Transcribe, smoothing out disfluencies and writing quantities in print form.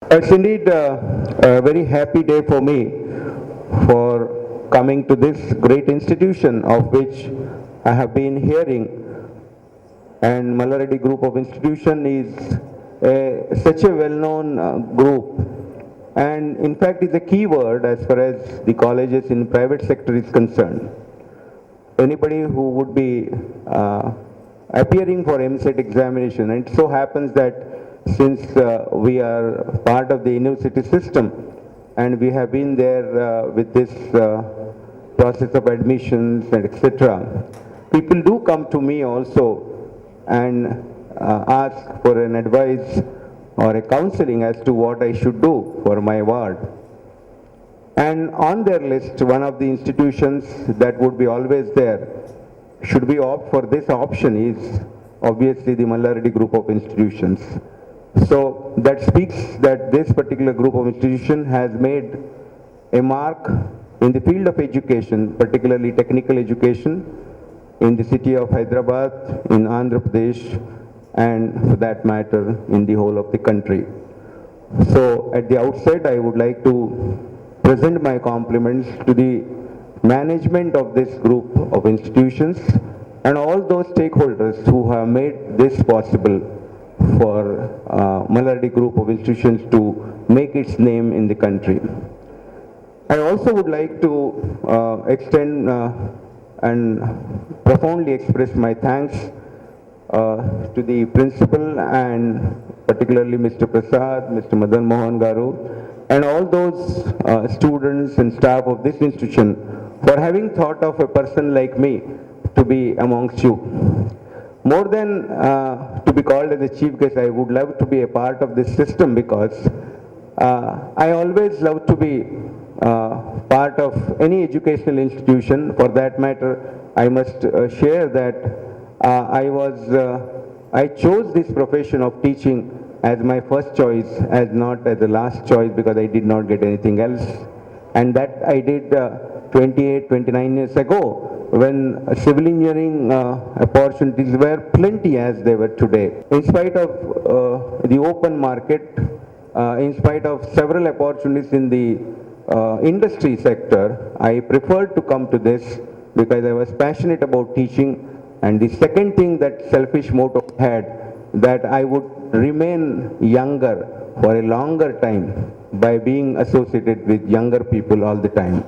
It's indeed a very happy day for me for coming to this great institution of which I have been hearing. And Mallareddy Group of Institution is such a well-known group, and in fact is a key word as far as the colleges in private sector is concerned. Anybody who would be appearing for MSET examination, and it so happens that since we are part of the university system and we have been there with this process of admissions and etc., people do come to me also and ask for an advice or a counseling as to what I should do for my ward. And on their list, one of the institutions that would be always there, should we opt for this option, is obviously the Mallareddy Group of Institutions. So that speaks that this particular group of institution has made a mark in the field of education, particularly technical education, in the city of Hyderabad, in Andhra Pradesh, and for that matter, in the whole of the country. So at the outset, I would like to present my compliments to the management of this group of institutions and all those stakeholders who have made this possible for Mallareddy Group of Institutions to make its name in the country. I also would like to extend and profoundly express my thanks to the principal and particularly Mr. Prasad, Mr. Madan Mohan Garu, and all those students and staff of this institution for having thought of a person like me to be amongst you. More than to be called as a chief guest, I would love to be a part of this system because I always love to be part of any educational institution. For that matter, I must share that I chose this profession of teaching as my first choice, as not as the last choice, because I did not get anything else. And that I did 28, 29 years ago, when civil engineering opportunities were plenty as they were today. In spite of the open market, in spite of several opportunities in the industry sector, I preferred to come to this because I was passionate about teaching. And the second thing, that selfish motto I had, that I would remain younger for a longer time by being associated with younger people all the time.